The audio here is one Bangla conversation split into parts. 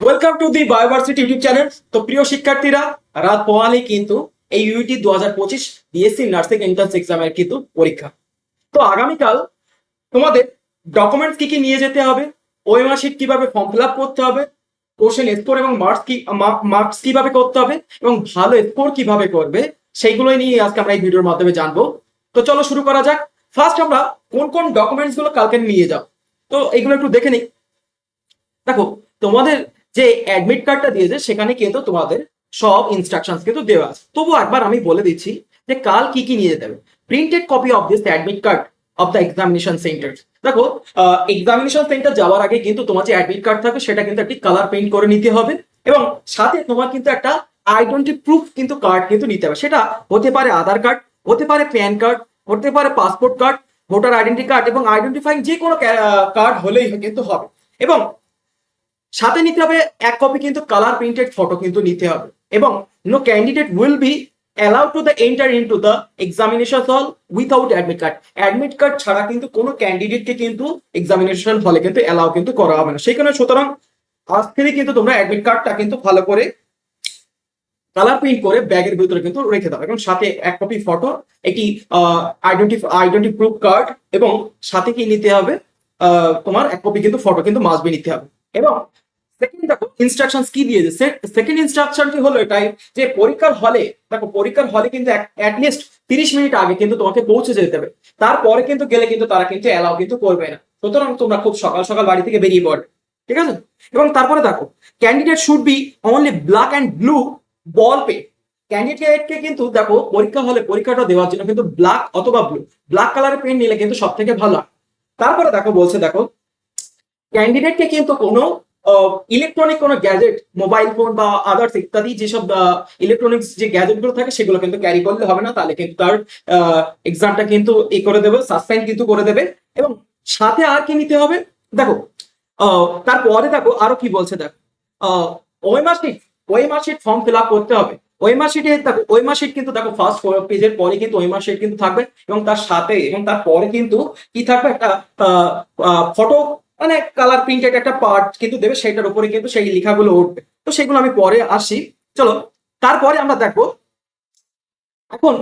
Welcome to the Bioversity YouTube channel. তো প্রিয় শিক্ষার্থীরা, রাত পোহালেই কিন্তু এই ইউইটি 2025 বিএসসি নার্সিং এন্ট্রান্স এক্সামের কিন্তু পরীক্ষা। তো আগামীকাল তোমাদের ডকুমেন্টস কি কি নিয়ে যেতে হবে, ওএমআর শিট কিভাবে ফর্ম ফিল আপ করতে হবে, কোশ্চেন স্কোর এবং মার্কস কিভাবে করতে হবে এবং ভালো স্কোর কিভাবে করবে, সেইগুলোই নিয়ে আজকে আমরা এই ভিডিওর মাধ্যমে জানবো। তো চলো শুরু করা যাক। ফার্স্ট আমরা কোন কোন ডকুমেন্টস গুলো কালকে নিয়ে যাও, তো এইগুলো একটু দেখে নিই। দেখো, তোমাদের যে অ্যাডমিট কার্ডটা দিয়েছে সেখানে কিন্তু তোমাদের সব ইনস্ট্রাকশন কিন্তু দেওয়া আছে। তবুও একবার আমি বলে দিচ্ছি যে কাল কি কি নিয়ে যেতে হবে। Printed copy of this admit card of the examination centre. দেখো, এক্সামিনেশন সেন্টার যাওয়ার আগে কিন্তু তোমার যে অ্যাডমিট কার্ড থাকবে সেটা কিন্তু একটি কালার পেইন্ট করে নিতে হবে এবং সাথে তোমার কিন্তু একটা আইডেন্টি প্রুফ কিন্তু কার্ড কিন্তু নিতে হবে। সেটা হতে পারে আধার কার্ড, হতে পারে প্যান কার্ড, হতে পারে passport card, voter identity card এবং আইডেন্টিফাইং যে কোনো কার্ড হলেই কিন্তু হবে। এবং সাথে নিতে হবে এক কপি কিন্তু কালার প্রিন্টেড ফটো কিন্তু নিতে হবে। এবং no candidate will be allowed to the enter into the examination hall without admit card. Admit card ছাড়া কিন্তু কোনো ক্যান্ডিডেটকে কিন্তু এক্সামিনেশন হলে কিন্তু অ্যালাউ কিন্তু করা হবে না। সেখানে সুতরাং আজ থেকে কিন্তু তোমরা অ্যাডমিট কার্ডটা কিন্তু ভালো করে কালার প্রিন্ট করে ব্যাগের ভিতরে কিন্তু রেখে দাও এবং সাথে এক কপি ফটো, একটি আইডেন্টি প্রুফ কার্ড এবং সাথে কি নিতে হবে, তোমার এক কপি কিন্তু ফটো কিন্তু মাস্ট বি নিতে হবে। এবং সেকেন্ড দেখো ইনস্ট্রাকশন কি দিয়েছে। সেকেন্ড ইনস্ট্রাকশনটি হলো এটাই যে পরীক্ষার হলে, দেখো পরীক্ষার হলে কিন্তু অ্যাটলিস্ট 30 মিনিট আগে কিন্তু তোমাকে পৌঁছে যেতে হবে। তারপরে কিন্তু গেলে কিন্তু তারা কিন্তু অ্যালাউ কিন্তু করবে না। সুতরাং তোমরা খুব সকাল সকাল বাড়ি থেকে বেরিয়ে পড়বে, ঠিক আছে। এবং তারপরে দেখো, candidate should be only black and blue ball pen. ক্যান্ডিডেটকে কিন্তু দেখো পরীক্ষা হলে পরীক্ষাটা দেওয়ার জন্য কিন্তু ব্ল্যাক অথবা ব্লু, ব্ল্যাক কালারের পেন নিলে কিন্তু সব থেকে ভালো। তারপরে দেখো বলছে, দেখো ক্যান্ডিডেটকে কিন্তু কোনো ইলেকট্রনিক কোনো গ্যাজেট, মোবাইল ফোন বা আদার্স ইত্যাদি যেসব ইলেকট্রনিক্স যে গ্যাজেট গুলো থাকে সেগুলো কিন্তু ক্যারি করলে হবে না, তাহলে কিন্তু তার এক্সামটা কিন্তু করে দেবে, সাসপেন্ড কিন্তু করে দেবে। এবং সাথে আর কি নিতে হবে দেখো, তারপরে দেখো আরো কি বলছে, দেখো OMR sheet, OMR sheet form fill up করতে হবে। ওএমআর শিটে দেখো, ওএমআর শিট কিন্তু দেখো ফার্স্ট পেজের পরে কিন্তু ওএমআর শিট কিন্তু থাকবে এবং তার সাথে এবং তারপরে কিন্তু কি থাকবে, একটা ফটো মানে কালার প্রিন্টেড একটা পার্ট কিন্তু দেবে, সেটার উপরে কিন্তু সেই লেখাগুলো উঠবে। তো সেগুলো আমি পরে আসি। চলো, তারপরে আমরা দেখবো এখন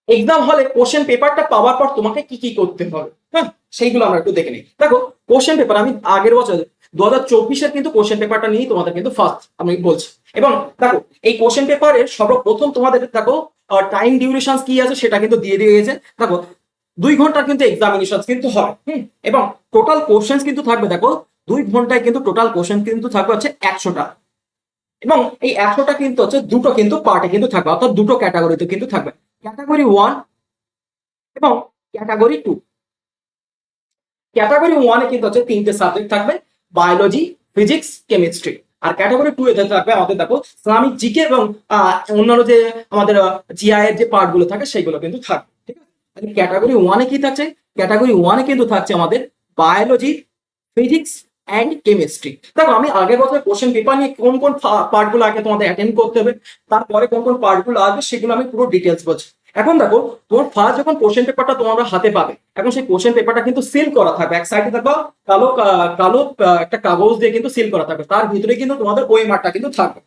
এক্সাম হলে কোশ্চেন পেপারটা পাওয়ার পর তোমাকে কি কি করতে হবে। হ্যাঁ, সেইগুলো আমরা একটু দেখে নিই। দেখো কোশ্চেন পেপার আমি আগের বছর 2024-এর কিন্তু কোশ্চেন পেপারটা নিয়েই তোমাদের কিন্তু ফার্স্ট আমি বলছি। এবং দেখো এই কোশ্চেন পেপারে সর্বপ্রথম তোমাদের দেখো টাইম ডিউরেশন কি আছে সেটা কিন্তু দিয়ে দিয়েছে। দেখো 2 ঘন্টা কিন্তু এক্সামিনেশন কিন্তু হয়। এবং টোটাল কোশ্চেন কিন্তু থাকবে, দেখো 2 ঘন্টায় কিন্তু টোটাল কোশ্চেন কিন্তু থাকবে হচ্ছে 100টা। এবং এই 100টা কিন্তু হচ্ছে দুটো কিন্তু পার্টে কিন্তু থাকবে, অর্থাৎ দুটো ক্যাটাগরিতে কিন্তু থাকবে, ক্যাটাগরি 1 এবং ক্যাটাগরি 2। ক্যাটাগরি 1-এ কিন্তু হচ্ছে 3টে সাবজেক্ট থাকবে, বায়োলজি, ফিজিক্স, কেমিস্ট্রি। আর ক্যাটাগরি 2 এতে থাকবে আমাদের দেখো ইসলামিক জিকে এবং অন্যান্য যে আমাদের জিআই এর যে পার্ট গুলো থাকে সেগুলো কিন্তু থাকবে, ঠিক আছে। ক্যাটাগরি 1-এ কি থাকছে, ক্যাটাগরি 1-এ কিন্তু থাকছে আমাদের বায়োলজি, ফিজিক্স অ্যান্ড কেমিস্ট্রি। দেখো আমি আগের বছর কোশ্চেন পেপার নিয়ে কোন কোন পার্ট গুলো আগে তোমাদের অ্যাটেন্ড করতে হবে, তারপরে কোন কোন পার্ট গুলো আসবে সেগুলো আমি পুরো ডিটেলস বলছি। এখন দেখো তোমার ফার্স্ট যখন কোশ্চেন পেপারটা তোমরা হাতে পাবে, এখন সেই কোশ্চেন পেপারটা কিন্তু সিল করা থাকবে। এক সাইডে দেখো কালো কালো একটা কাগজ দিয়ে কিন্তু সিল করা থাকবে, তার ভিতরে কিন্তু তোমাদের ওএমআরটা কিন্তু থাকবে।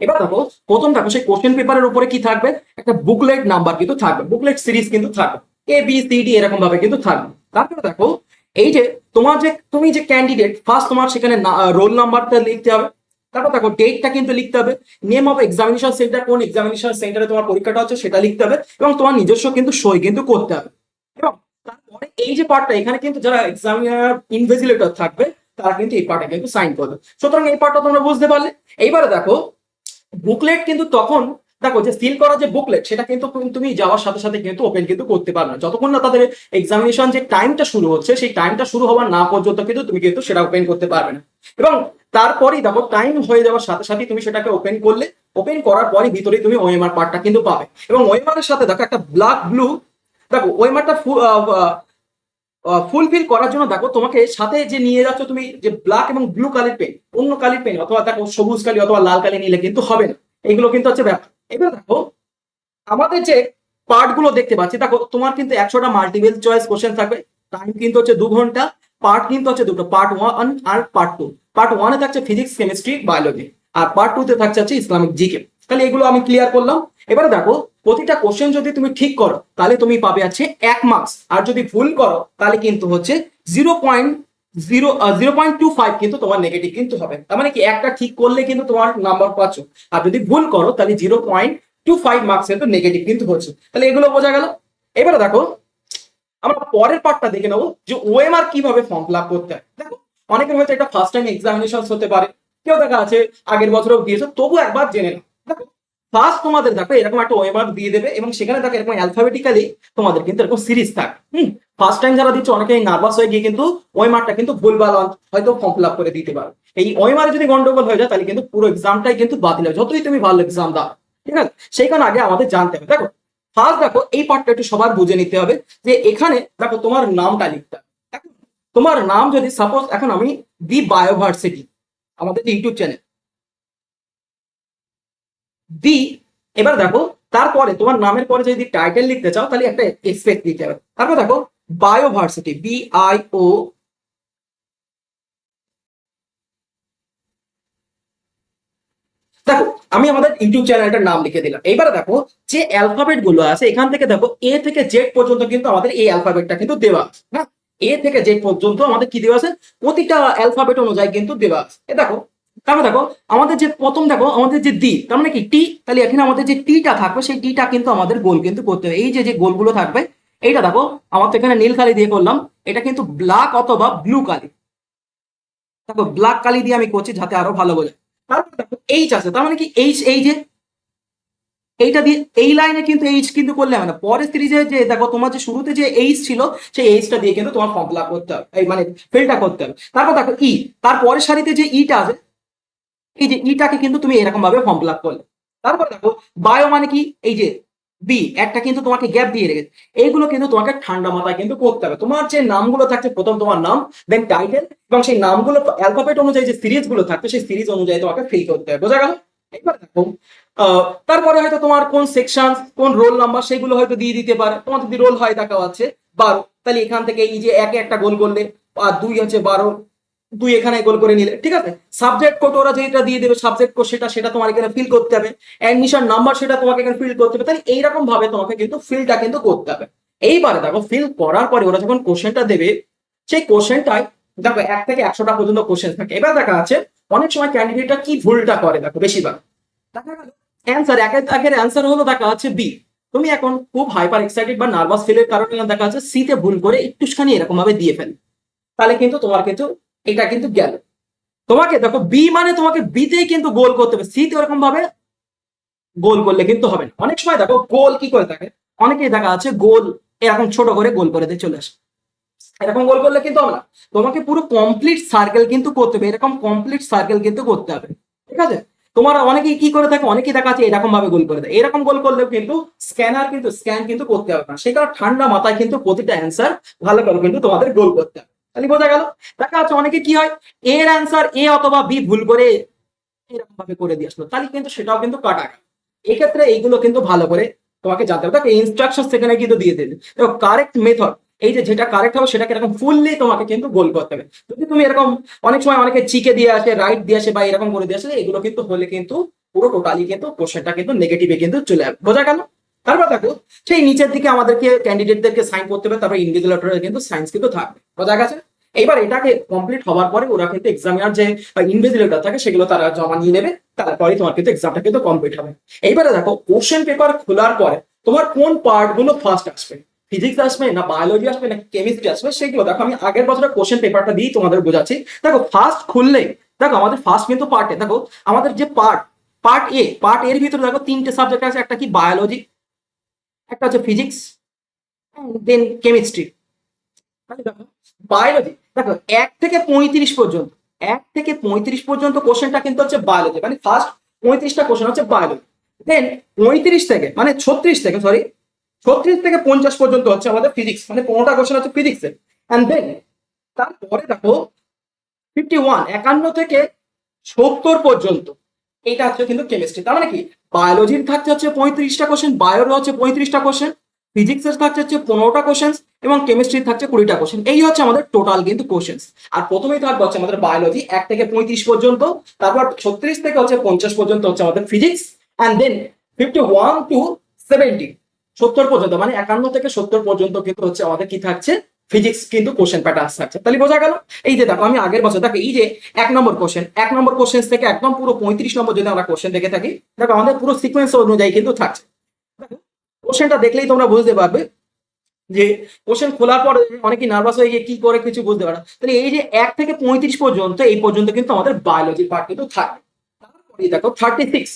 এবার দেখো প্রথম দেখো সেই কোশ্চেন পেপারের উপরে কি থাকবে, একটা বুকলেট নাম্বার কিন্তু থাকবে, বুকলেট সিরিজ কিন্তু থাকবে, ABCD এরকম ভাবে কিন্তু থাকবে। তারপরে দেখো এই যে তোমার যে তুমি যে ক্যান্ডিডেট ফার্স্ট, তোমার সেখানে রোল নাম্বারটা লিখতে হবে। তারপর দেখো ডেটটা কিন্তু লিখতে হবে, নেম অফ এক্সামিনেশন সেন্টার, কোন এক্সামিনেশন সেন্টারে তোমার পরীক্ষাটা হচ্ছে সেটা লিখতে হবে এবং তোমার নিজস্ব কিন্তু সই কিন্তু করতে হবে। এবং তারপরে এই যে পার্টটা, এখানে কিন্তু যারা এক্সামিনার ইনভিজিলেটর থাকবে তারা কিন্তু এই পার্টে কিন্তু সাইন করবে। সুতরাং এই পার্টটা তোমরা বুঝতে পারলে। এইবারে দেখো বুকলেট কিন্তু তখন দেখো যে সিল করা যে বুকলেট সেটা কিন্তু তুমি যাওয়ার সাথে সাথে কিন্তু ওপেন কিন্তু করতে পারবে না, যতক্ষণ না তাদের এক্সামিনেশন যে টাইমটা শুরু হচ্ছে সেই টাইমটা শুরু হওয়ার না পর্যন্ত কিন্তু তুমি কিন্তু সেটা ওপেন করতে পারবে না। এবং তারপরেই দেখো টাইম হয়ে যাওয়ার সাথে সাথে তুমি সেটাকে ওপেন করলে, ওপেন করার পরই ভিতরে তুমি ওএমআর পার্টটা কিন্তু পাবে। এবং ওএমআর এর সাথে দেখো একটা ব্ল্যাক ব্লু, দেখো ওএমআরটা ফুলফিল করার জন্য দেখো তোমাকে সাথে যে নিয়ে যাচ্ছ তুমি যে ব্ল্যাক এবং ব্লু কালির পেন, অন্য কালির পেন অথবা দেখো সবুজ কালি অথবা লাল কালি নিলে কিন্তু হবে না, এগুলো কিন্তু হচ্ছে ব্যাপার। এবার দেখো আমাদের যে পার্ট গুলো দেখতে পাচ্ছি, দেখো তোমার কিন্তু 100টা মাল্টিপল চয়েস কোশ্চেন থাকবে, টাইম কিন্তু হচ্ছে 2 ঘন্টা, পার্ট কিন্তু হচ্ছে দুটো, পার্ট 1 আর পার্ট 2। পার্ট 1-এ থাকছে ফিজিক্স, কেমিস্ট্রি, বায়োলজি আর পার্ট 2 তে থাকছে হচ্ছে ইসলামিক জিকে। তাহলে এগুলো আমি ক্লিয়ার করলাম। এবারে দেখো প্রতিটা কোশ্চেন যদি তুমি ঠিক করো তাহলে তুমি পাবে আছে 1 মার্কস, আর যদি ভুল করো তাহলে কিন্তু হচ্ছে 0.25 কিন্তু তোমার নেগেটিভ কিন্তু হবে। তার মানে কি একটা ঠিক করলে কিন্তু তোমার নাম্বার পাচ্ছ, আর যদি ভুল করো তাহলে 0.25 মার্কস কিন্তু নেগেটিভ কিন্তু হচ্ছে। তাহলে এগুলো বোঝা গেল। এবারে দেখো আমরা পরের পার্টটা দেখে নেবো যে ওএমআর কিভাবে ফর্ম ফিল আপ করতে হয়। দেখো অনেকের হয়তো এটা ফার্স্ট টাইম এক্সামিনেশন হতে পারে, কেউ দেখা আছে আগের বছরও দিয়েছে, তবু একবার জেনে নাও। দেখো ফার্স্ট তোমাদের দেখো এরকম একটা ওএমআর দিয়ে দেবে এবং সেখানে দেখো এরকম অ্যালফাবেটিক্যালি তোমাদের কিন্তু এরকম সিরিজ থাকে। ফার্স্ট টাইম যারা দিচ্ছে অনেকে নার্ভাস হয়ে গিয়ে কিন্তু ওএমআরটা কিন্তু ভুলভাল হয়তো ফর্ম ফিল আপ করে দিতে পারো। এই ওএমআর যদি গন্ডগোল হয়ে যায় তাহলে কিন্তু পুরো এক্সামটাই কিন্তু বাতিল হয়, যতই তুমি ভালো এক্সাম দাও। ঠিক আছে, সেই কারণে আগে আমাদের জানতে হবে। দেখো ফার্স্ট দেখো এই পার্টটা একটু সবার বুঝে নিতে হবে যে এখানে দেখো তোমার নামটা লিখতে হবে। এখন তোমার নাম যদি সাপোজ এখন আমি দি বায়োভার্সিটি, আমাদের যে ইউটিউব চ্যানেল দি, এবার দেখো তারপরে তোমার নামের পরে যদি টাইটেল লিখতে চাও তাহলে একটা স্পেস দিতে হবে। তারপর দেখো বায়োভার্সিটি, BIO, দেখো আমি আমাদের ইউটিউব চ্যানেলটার নাম লিখে দিলাম। এইবারে দেখো যে অ্যালফাবেট গুলো আছে এখান থেকে দেখো এ থেকে জেড পর্যন্ত কিন্তু আমাদের এই অ্যালফাবেটটা কিন্তু দেওয়া আছে। হ্যাঁ, এ থেকে জেড পর্যন্ত আমাদের কি দেওয়া আছে, প্রতিটা অ্যালফাবেট অনুযায়ী কিন্তু দেওয়া আছে। এ দেখো তারপর দেখো আমাদের যে প্রথম দেখো আমাদের যে দি, তার মানে কি টি, তাহলে এখানে আমাদের যে টিটা থাকবে সেই টিটা কিন্তু আমাদের গোল কিন্তু করতে হবে। এই যে যে গোলগুলো থাকবে এইটা দেখো আমার তো এখানে নীল কালি দিয়ে করলাম, এটা কিন্তু ব্ল্যাক অথবা ব্লু কালি, দেখো ব্ল্যাক কালি দিয়ে আমি করছি যাতে আরো ভালো বোঝে। তারপর দেখো এইচ আছে, তার মানে কি এইচ, এই যে এইটা দিয়ে এই লাইনে কিন্তু এইচ কিন্তু করলে হবে না, পরের সিরিজে যে দেখো তোমার যে শুরুতে যে এইচ ছিল সেই এইচটা দিয়ে কিন্তু তোমার ফর্ম ফিল আপ করতে হবে, এই মানে ফিলটা করতে হবে। তারপর দেখো ই, তার পরের সারিতে যে ইটা আছে এই যে ইটাকে কিন্তু তুমি এরকম ভাবে ফর্ম ফিল আপ করলে। তারপর দেখো বায়ো মানে কি, এই যে বি একটা কিন্তু তোমাকে গ্যাপ দিয়ে রেখেছে, এইগুলো কিন্তু তোমাকে ঠান্ডা মাথায় কিন্তু করতে হবে। তোমার যে নামগুলো থাকছে প্রথম তোমার নাম, দেন টাইটেল, এবং সেই নামগুলো অ্যালফাবেট অনুযায়ী যে সিরিজ গুলো থাকছে সেই সিরিজ অনুযায়ী তোমাকে ফিল করতে হবে। বোঝা গেল? এবার দেখো তারপরে হয়তো তোমার কোন সেকশন কোন রোল নাম্বার সেগুলো হয়তো দিয়ে দিতে পারে। তোমার যদি রোল হয় দেখা আছে 12, তাহলে এখান থেকে এই যে একে একটা গোল করলে, আর 2 হচ্ছে 12, 2 এখানে গোল করে নিলে। ঠিক আছে, সাবজেক্ট কোড ওরা যেটা দিয়ে দেবে সাবজেক্ট কোড সেটা সেটা তোমার এখানে ফিল করতে হবে, অ্যাডমিশন নাম্বার সেটা তোমাকে এখানে ফিল করতে হবে। তাহলে এইরকম ভাবে তোমাকে কিন্তু ফিলটা কিন্তু করতে হবে। এইবারে দেখো ফিল করার পরে ওরা যখন কোশ্চেনটা দেবে সেই কোশ্চেনটাই দেখো 1 থেকে 100টা পর্যন্ত কোশ্চেন থাকে। এবার দেখা আছে অনেক সময় ক্যান্ডিডেটরা কি ভুলটা করে, দেখো বেশিরভাগ দেখা গেল অ্যান্সার একের অ্যান্সার হলো দেখা যাচ্ছে বি, তুমি এখন খুব হাইপার এক্সাইটেড বা নার্ভাস ফিলের কারণে দেখা যাচ্ছে সি তে ভুল করে একটুখানি এরকম ভাবে দিয়ে ফেলে, তাহলে কিন্তু তোমার কিন্তু এটা কিন্তু গেল। তোমাকে দেখো বি মানে তোমাকে বিতেই কিন্তু গোল করতে হবে, সি তে ওরকম ভাবে গোল করলে কিন্তু হবে না। অনেক সময় দেখো গোল কি করে থাকে, অনেকেই দেখা আছে গোল এরকম ছোট করে গোল করে দিয়ে চলে আসে, এরকম গোল করলে কিন্তু হবে না। তোমাকে পুরো কমপ্লিট সার্কেল কিন্তু করতে হবে, এরকম কমপ্লিট সার্কেল কিন্তু করতে হবে। ঠিক আছে, তোমার অনেকেই কি করে থাকে, অনেকেই দেখা যাচ্ছে এরকম ভাবে গোল করে দেয়, এরকম গোল করলেও কিন্তু স্ক্যানার কিন্তু স্ক্যান কিন্তু করতে হবে না। সেই কারণে ঠান্ডা মাথায় কিন্তু প্রতিটা অ্যান্সার ভালো করে কিন্তু তোমাদের গোল করতে হবে। তাহলে বোঝা গেল। দেখা যাচ্ছে অনেকে কি হয় এর অ্যান্সার এ অথবা বি ভুল করে এরকম ভাবে করে দিয়ে আসলো, তাহলে কিন্তু সেটাও কিন্তু কাটা গেল। এক্ষেত্রে এইগুলো কিন্তু ভালো করে তোমাকে জানতে হবে। দেখো ইনস্ট্রাকশন সেখানে কিন্তু দিয়ে দেবে, দেখো কারেক্ট মেথড, এই যে যেটা কারেক্ট হবে সেটাকে এরকম ফুললি তোমাকে কিন্তু গোল করতে হবে। যদি তুমি এরকম অনেক সময় অনেকে চিকে দিয়ে আসে, রাইট দিয়ে আসে বা এরকম করে দিয়ে আসে, এগুলো কিন্তু হলে কিন্তু পুরো টোটালি কিন্তু কোশ্চেনটা কিন্তু নেগেটিভে কিন্তু চলে যাবে। বোঝা গেল? তারপর দেখো সেই নিচের দিকে আমাদেরকে ক্যান্ডিডেটদেরকে সাইন করতে হবে, তারপর ইনভিজিলেটরের কিন্তু সাইন্স কিন্তু থাকবে। বোঝা গেছে? এইবার এটাকে কমপ্লিট হওয়ার পরে ওরা কিন্তু এক্সামিনার যে ইনভিজিলেটর থাকে সেগুলো তারা জমা নিয়ে নেবে, তারপরে তোমার কিন্তু এক্সামটা কিন্তু কমপ্লিট হবে। এইবারে দেখো কোশ্চেন পেপার খোলার পরে তোমার কোন পার্ট গুলো ফার্স্ট আসবে, ফিজিক্স আসবে না বায়োলজি আসবে না কেমিস্ট্রি আসবে, সেগুলো দেখো আমি আগের বছরের কোশ্চেন পেপারটা দিয়ে তোমাদের বোঝাচ্ছি। দেখো ফার্স্ট খুললে দেখো আমাদের ফার্স্ট কিন্তু পার্টে দেখো আমাদের যে পার্ট এর ভিতরে দেখো 3টে সাবজেক্ট আছে, একটা কি বায়োলজি, একটা হচ্ছে ফিজিক্স, দেন কেমিস্ট্রি। দেখো বায়োলজি দেখো 1 থেকে 35 পর্যন্ত, 1 থেকে 35 পর্যন্ত কোশ্চেনটা কিন্তু হচ্ছে বায়োলজি, মানে ফার্স্ট 35টা কোশ্চেন হচ্ছে বায়োলজি। দেন 35 থেকে মানে 36 থেকে সরি 36 থেকে 50 পর্যন্ত হচ্ছে আমাদের ফিজিক্স, মানে 15টা কোশ্চেন হচ্ছে ফিজিক্সের। অ্যান্ড দেন তারপরে দেখো 51 থেকে 70 পর্যন্ত এটা হচ্ছে কিন্তু কেমিস্ট্রি। তার মানে কি বায়োলজির থাকছে হচ্ছে 35টা কোশ্চেন, বায়োর হচ্ছে 35টা কোশ্চেন, ফিজিক্সের থাকছে হচ্ছে 15টা কোশ্চেন এবং কেমিস্ট্রি থাকছে 20টা কোশ্চেন। এই হচ্ছে আমাদের টোটাল কিন্তু কোশ্চেন। আর প্রথমেই থাকবে হচ্ছে আমাদের বায়োলজি 1 থেকে 35 পর্যন্ত, তারপর 36 থেকে হচ্ছে 50 পর্যন্ত হচ্ছে আমাদের ফিজিক্স, অ্যান্ড দেন 51 টু 70 70 পর্যন্ত, মানে 51 থেকে 70 পর্যন্ত কিন্তু হচ্ছে আমাদের কি থাকছে, ফিজিক্স কিন্তু কোশ্চেন প্যাটার্ন থাকছে। তাহলে বোঝা গেল। এই যে দেখো আমি আগের বছর দেখো এই যে 1 নম্বর কোশ্চেন থেকে একদম পুরো 35 নম্বর যদি আমরা কোশ্চেন দেখে থাকি, দেখো আমাদের পুরো সিকোয়েন্স অনুযায়ী কিন্তু থাকছে। কোশ্চেনটা দেখলেই তোমরা বুঝতে পারবে যে কোশ্চেন খোলার পর অনেকেই নার্ভাস হয়ে গিয়ে কি করে কিছু বুঝতে পারে না। তাহলে এই যে 1 থেকে 35 পর্যন্ত, এই পর্যন্ত কিন্তু আমাদের বায়োলজির পার্ট কিন্তু থাকবে। তারপরে দেখো 36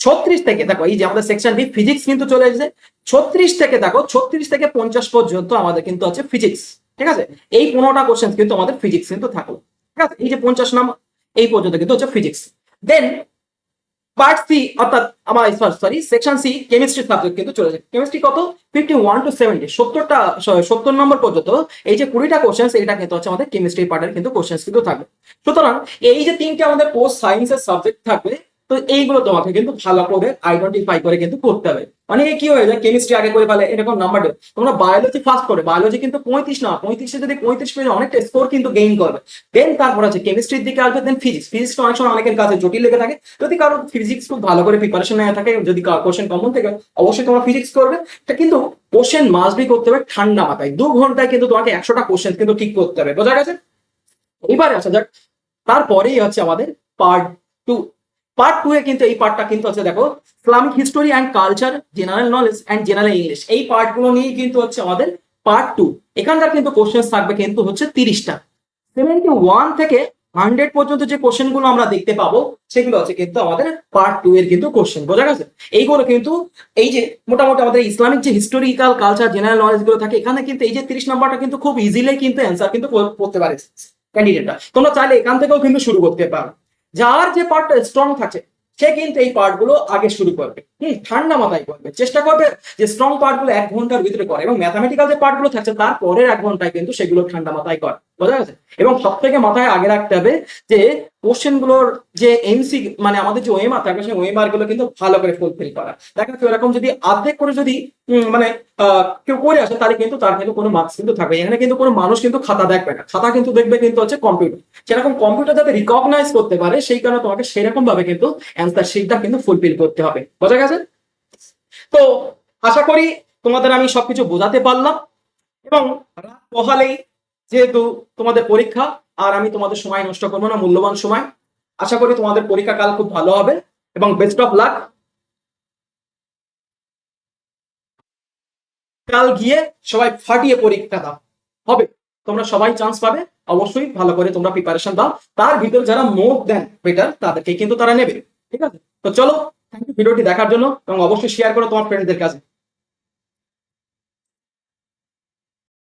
36 থেকে দেখো এই যে আমাদের সেকশন বি ফিজিক্স কিন্তু চলে এসেছে। 36 থেকে দেখো 36 থেকে 50 পর্যন্ত আমাদের কিন্তু আছে ফিজিক্স। ঠিক আছে, এই 15টা কোশ্চেন কিন্তু আমাদের ফিজিক্স কিন্তু থাকলো। ঠিক আছে, এই যে 50 নম্বর এই পর্যন্ত কিন্তু হচ্ছে ফিজিক্স। দেন পার্ট সি অর্থাৎ আমার sorry section C chemistry subject কিন্তু চলে যায়। কেমিস্ট্রি কত 51 টু 70 70টা 70 নম্বর পর্যন্ত এই যে 20টা কোশ্চেন, এটা কিন্তু হচ্ছে আমাদের কেমিস্ট্রি পার্টের কিন্তু কোশ্চেন কিন্তু থাকবে। সুতরাং এই যে তিনটে আমাদের পোস্ট সায়েন্সের সাবজেক্ট থাকবে, তো এইগুলো তোমাকে কিন্তু ভালো করে আইডেন্টিফাই করে কিন্তু করতে হবে। মানে কি হয়ে যায়, কেমিস্ট্রি আগে করে ফেলে এরকম নাম্বার দেবে, তোমরা বায়োলজি ফার্স্ট করে, বায়োলজি কিন্তু 35 না 35 যদি 35 পেয়ে অনেকটা স্কোর কিন্তু গেইন করবে। দেন তারপর আছে কেমিস্ট্রির দিকে আসবে, দেন ফিজিক্স। ফিজিক্সটা অনেক সময় অনেকের কাছে জটিল লেগে থাকে, যদি কারো ফিজিক্স খুব ভালো করে প্রিপারেশন নেওয়া থাকে, যদি কোশ্চেন কমন থেকে অবশ্যই তোমরা ফিজিক্স করবে। কিন্তু কোশ্চেন মাস্ট বি করতে হবে ঠান্ডা মাথায়, 2 ঘন্টায় কিন্তু তোমাকে 100টা কোশ্চেন কিন্তু ঠিক করতে হবে। বোঝা গেছে? এবারে আসা যাক, তারপরেই হচ্ছে আমাদের পার্ট টু। পার্ট টু এ কিন্তু এই পার্টটা কিন্তু আছে দেখো Islamic history and culture, general knowledge and general English, এই পার্টগুলো নিয়ে কিন্তু হচ্ছে আমাদের পার্ট টু। এখানকার কিন্তু কোশ্চেন থাকবে কিন্তু হচ্ছে 30টা। 71 থেকে 100 পর্যন্ত যে কোশ্চেন গুলো আমরা দেখতে পাবো, সেগুলো হচ্ছে কিন্তু আমাদের পার্ট টু এর কিন্তু কোশ্চেন। বোঝা গেছে? এইগুলো কিন্তু এই যে মোটামুটি আমাদের ইসলামিক যে হিস্টোরিক্যাল কালচার জেনারেল নলেজ গুলো থাকে, এখানে কিন্তু এই যে 30 নম্বরটা কিন্তু খুব ইজিলি কিন্তু অ্যান্সার কিন্তু করতে পারে ক্যান্ডিডেটরা। তোমরা চাইলে এখান থেকেও কিন্তু শুরু করতে পারো। যার যে পার্টটা স্ট্রং থাকে সে কিন্তু এই পার্ট গুলো আগে শুরু করবে, ঠান্ডা মাথায় করবে, চেষ্টা করবে যে স্ট্রং পার্ট গুলো 1 ঘন্টার ভিতরে করে, এবং ম্যাথামেটিক্যাল যে পার্ট গুলো থাকছে তারপরের 1 ঘন্টায় কিন্তু সেগুলো ঠান্ডা মাথায় করে। বোঝা গেছে? এবং সব থেকে মাথায় আগে রাখতে হবে যে কোশ্চেন গুলোর যে এমসি মানে আমাদের যে ওএমআর থাকে, সেই ওএমআর গুলো কিন্তু ভালো করে ফুলফিল করা। দেখা যাচ্ছে এরকম যদি অর্ধেক করে যদি মানে কেউ করে আসে, তাহলে কিন্তু তার কিন্তু কোনো মার্কস কিন্তু থাকবে। এখানে কিন্তু কোনো মানুষ কিন্তু খাতা দেখবে না, খাতা কিন্তু দেখবে কিন্তু হচ্ছে কম্পিউটার। সেরকম কম্পিউটার যাতে রিকগনাইজ করতে পারে, সেই কারণে তোমাকে সেরকম ভাবে কিন্তু অ্যান্সার শিটটা কিন্তু ফুলফিল করতে হবে। বোঝা গেছে? তো আশা করি তোমাদের আমি সবকিছু বোঝাতে পারলাম, এবং রাত পোহালেই যেহেতু তোমাদের পরীক্ষা, আর আমি তোমাদের সময় নষ্ট করবো না, মূল্যবান সময়। আশা করি তোমাদের পরীক্ষা কাল খুব ভালো হবে, এবং বেস্ট অফ লাক। কাল গিয়ে সবাই ফাটিয়ে পরীক্ষা দাও, হবে। তোমরা সবাই চান্স পাবে, অবশ্যই ভালো করে তোমরা প্রিপারেশন দাও। তার ভিতরে যারা মুখ দেন বেটার, তাদেরকে কিন্তু তারা নেবে। ঠিক আছে? তো চলো, থ্যাংক ইউ ভিডিওটি দেখার জন্য, এবং অবশ্যই শেয়ার করো তোমার ফ্রেন্ডদের কাছে।